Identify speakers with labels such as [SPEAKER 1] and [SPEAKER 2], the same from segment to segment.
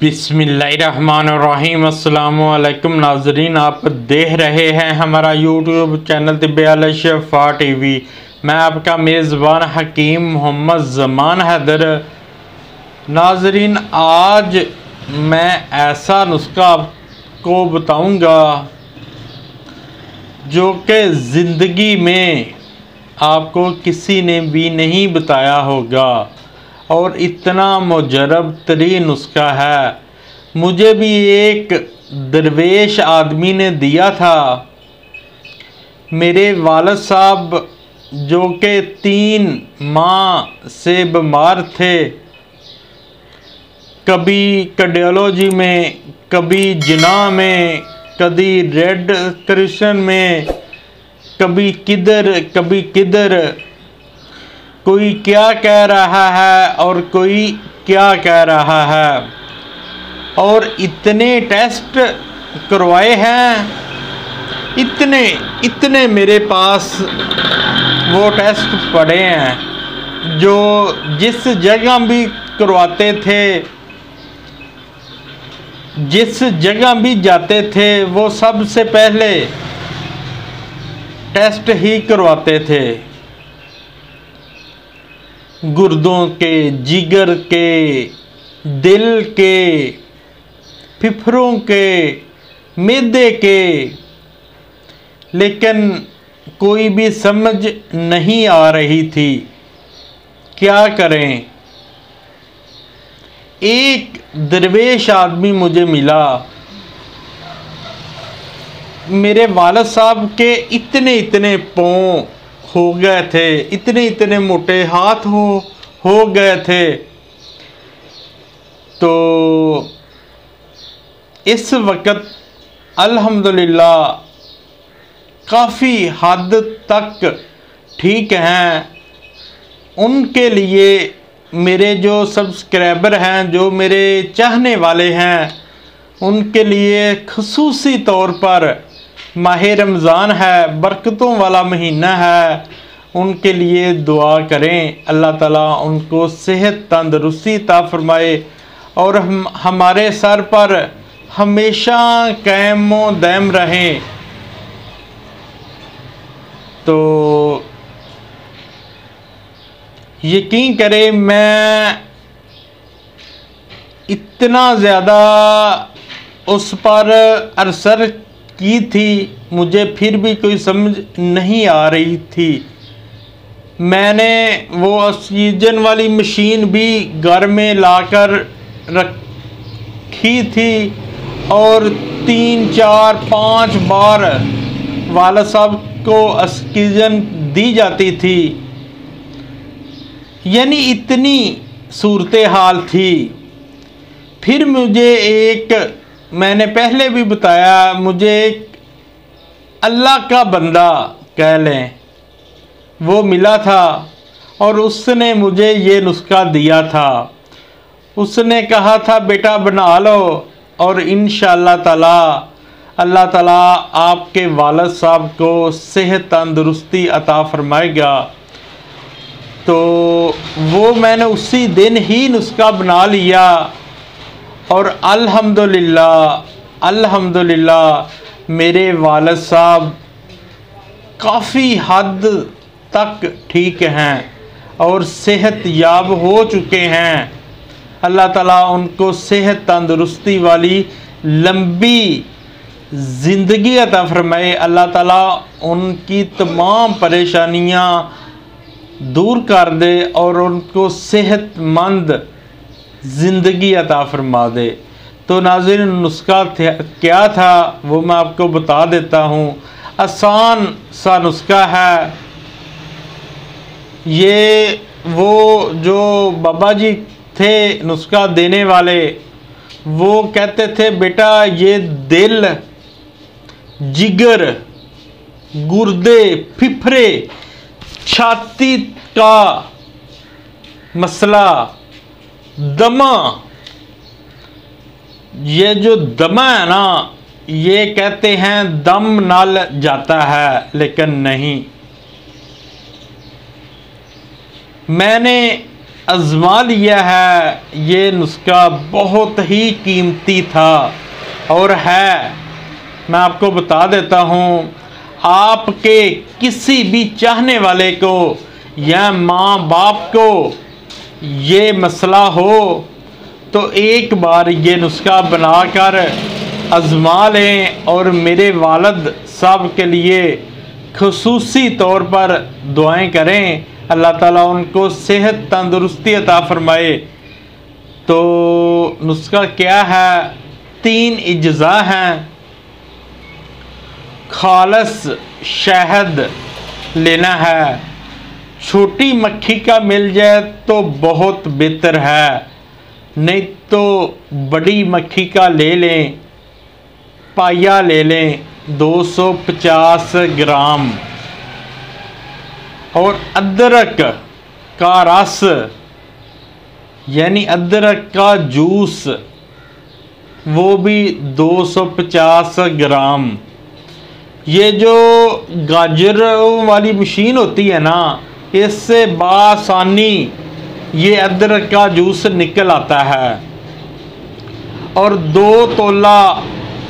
[SPEAKER 1] बिस्मिल्लाहिर्रहमानिर्रहीम। अस्सलामुअलैकुम नाजरीन, आप देख रहे हैं हमारा यूट्यूब चैनल तिब्बे शिफा टीवी। मैं आपका मेज़बान हकीम मोहम्मद ज़मान हैदर। नाजरीन, आज मैं ऐसा नुस्खा आपको बताऊंगा जो कि ज़िंदगी में आपको किसी ने भी नहीं बताया होगा और इतना मुजरब तरीन नुस्खा है। मुझे भी एक दरवेश आदमी ने दिया था। मेरे वालिद साहब जो कि 3 माह से बीमार थे, कभी कार्डियोलॉजी में, कभी जिना में, कभी रेड क्रिश्चियन में, कभी किधर, कोई क्या कह रहा है और कोई क्या कह रहा है, और इतने टेस्ट करवाए हैं, इतने मेरे पास वो टेस्ट पड़े हैं जो जिस जगह भी करवाते थे, जिस जगह भी जाते थे, वो सबसे पहले टेस्ट ही करवाते थे। गुर्दों के, जिगर के, दिल के, फेफड़ों के, मैदे के, लेकिन कोई भी समझ नहीं आ रही थी क्या करें। एक दरवेश आदमी मुझे मिला। मेरे वालिद साहब के इतने पाँव हो गए थे, इतने मोटे हाथ हो गए थे। तो इस वक्त अल्हम्दुलिल्लाह काफ़ी हद तक ठीक हैं। उनके लिए मेरे जो सब्सक्राइबर हैं, जो मेरे चाहने वाले हैं, उनके लिए ख़ुसूसी तौर पर माह रमज़ान है, बरकतों वाला महीना है, उनके लिए दुआ करें। अल्लाह ताला उनको सेहत तंदरुस्ती अता फरमाए और हमारे सर पर हमेशा कायम व दायम रहें। तो यकीन करें, मैं इतना ज़्यादा उस पर असर की थी, मुझे फिर भी कोई समझ नहीं आ रही थी। मैंने वो ऑक्सीजन वाली मशीन भी घर में लाकर रखी थी और 3, 4, 5 बार वालिद साहब को ऑक्सीजन दी जाती थी। यानी इतनी सूरत हाल थी। फिर मुझे मैंने पहले भी बताया, मुझे एक अल्लाह का बंदा कह लें, वो मिला था और उसने मुझे ये नुस्खा दिया था। उसने कहा था बेटा बना लो और इंशाअल्लाह ताला अल्लाह ताला आपके वालिद साहब को सेहत तंदुरुस्ती अता फरमाएगा। तो वो मैंने उसी दिन ही नुस्खा बना लिया और अल्हम्दुलिल्लाह मेरे वालिद साहब काफ़ी हद तक ठीक हैं और सेहत याब हो चुके हैं। अल्लाह ताला उनको सेहत तंदुरुस्ती वाली लंबी ज़िंदगी अता फरमाए। अल्लाह ताला उनकी तमाम परेशानियां दूर कर दे और उनको सेहतमंद ज़िंदगी अता फरमा दे। तो नाज़रीन, नुस्खा क्या था वो मैं आपको बता देता हूँ। आसान सा नुस्खा है। ये वो जो बाबा जी थे नुस्खा देने वाले, वो कहते थे बेटा ये दिल, जिगर, गुर्दे, फेफड़े, छाती का मसला, दमा, ये जो दमा है ना, ये कहते हैं दम नल जाता है, लेकिन नहीं। मैंने आजमा लिया है। ये नुस्खा बहुत ही कीमती था और है। मैं आपको बता देता हूँ, आपके किसी भी चाहने वाले को या माँ बाप को ये मसला हो तो एक बार ये नुस्खा बनाकर आजमा लें और मेरे वालिद साहब के लिए खुसूसी तौर पर दुआएं करें। अल्लाह ताला उनको सेहत तंदुरुस्ती अता फरमाए। तो नुस्खा क्या है? 3 इज्ज़ा हैं। खालस शहद लेना है। छोटी मक्खी का मिल जाए तो बहुत बेहतर है, नहीं तो बड़ी मक्खी का ले लें। पाया ले लें 250 ग्राम। और अदरक का रस यानी अदरक का जूस, वो भी 250 ग्राम। ये जो गाजरों वाली मशीन होती है ना, इससे बासानी ये अदरक का जूस निकल आता है। और 2 तोला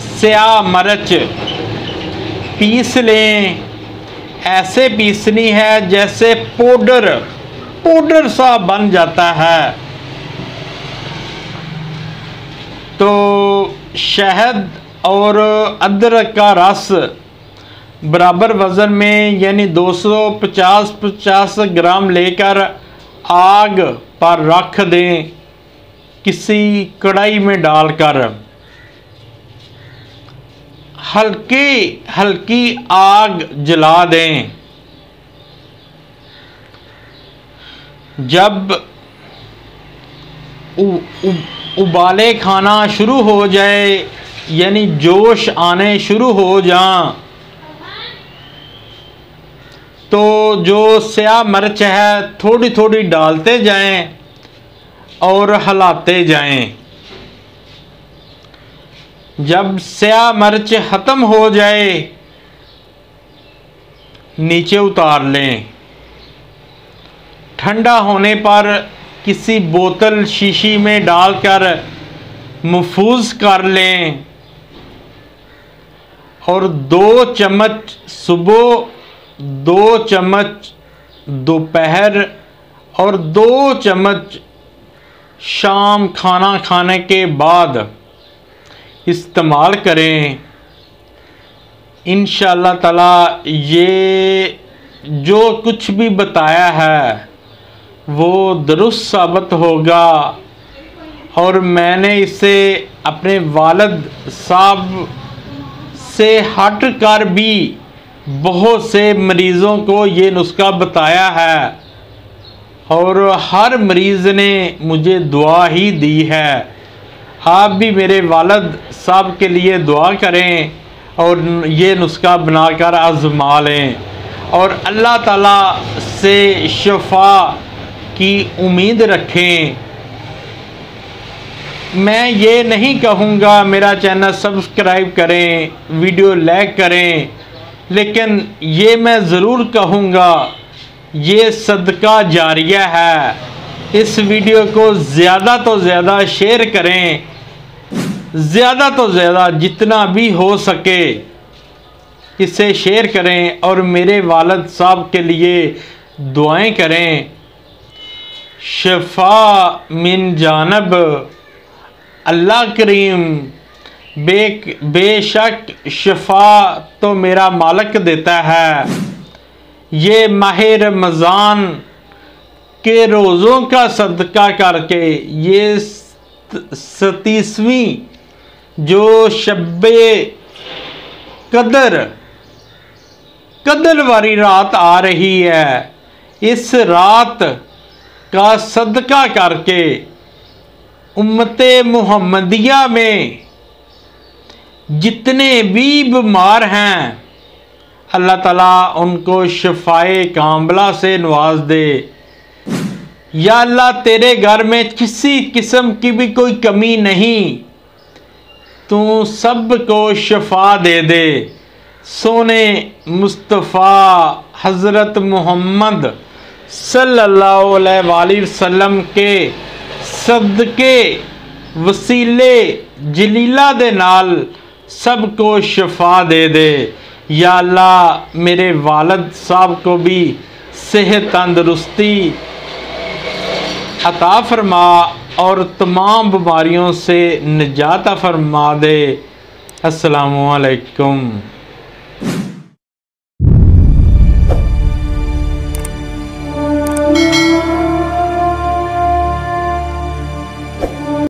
[SPEAKER 1] स्याह मिर्च पीस लें। ऐसे पीसनी है जैसे पाउडर सा बन जाता है। तो शहद और अदरक का रस बराबर वज़न में यानी 250 ग्राम लेकर आग पर रख दें। किसी कढ़ाई में डालकर हल्की आग जला दें। जब उबाले खाना शुरू हो जाए यानी जोश आने शुरू हो जाएं, तो जो स्याह मिर्च है थोड़ी थोड़ी डालते जाएं और हिलाते जाएं। जब स्याह मिर्च ख़त्म हो जाए नीचे उतार लें। ठंडा होने पर किसी बोतल शीशी में डालकर महफूज कर लें। और 2 चम्मच सुबह, 2 चम्मच दोपहर और 2 चम्मच शाम खाना खाने के बाद इस्तेमाल करें। इंशाअल्लाह ताला ये जो कुछ भी बताया है वो दुरुस्त साबित होगा। और मैंने इसे अपने वालिद साहब से हट कर भी बहुत से मरीज़ों को ये नुस्खा बताया है और हर मरीज़ ने मुझे दुआ ही दी है। आप भी मेरे वालिद साहब के लिए दुआ करें और ये नुस्खा बनाकर आज़मा लें और अल्लाह ताला से शफा की उम्मीद रखें। मैं ये नहीं कहूँगा मेरा चैनल सब्सक्राइब करें, वीडियो लाइक करें, लेकिन ये मैं ज़रूर कहूँगा ये सदका जारिया है। इस वीडियो को ज़्यादा तो ज़्यादा शेयर करें, ज़्यादा तो ज़्यादा जितना भी हो सके इसे शेयर करें और मेरे वालिद साहब के लिए दुआएं करें। शफा मिन जानब अल्लाह करीम, बेशक शफा तो मेरा मालिक देता है। ये माह रमज़ान के रोज़ों का सदका करके ये 37वीं जो शब्बे कदर वाली रात आ रही है, इस रात का सदका करके उम्मते मुहम्मदिया में जितने भी बीमार हैं अल्लाह ताला उनको शफाए कामला से नवाज दे। या अल्लाह तेरे घर में किसी किस्म की भी कोई कमी नहीं, तू सबको शफा दे दे। सोने मुस्तफ़ा हज़रत मोहम्मद सल्लल्लाहु अलैहि वसल्लम के सदके वसीले जलीला दे नाल सबको शफा दे दे। या अल्लाह मेरे वालिद साहब को भी सेहत तंदरुस्ती अता फरमा और तमाम बीमारियों से निजात फरमा दे। अस्सलामु अलैकुम।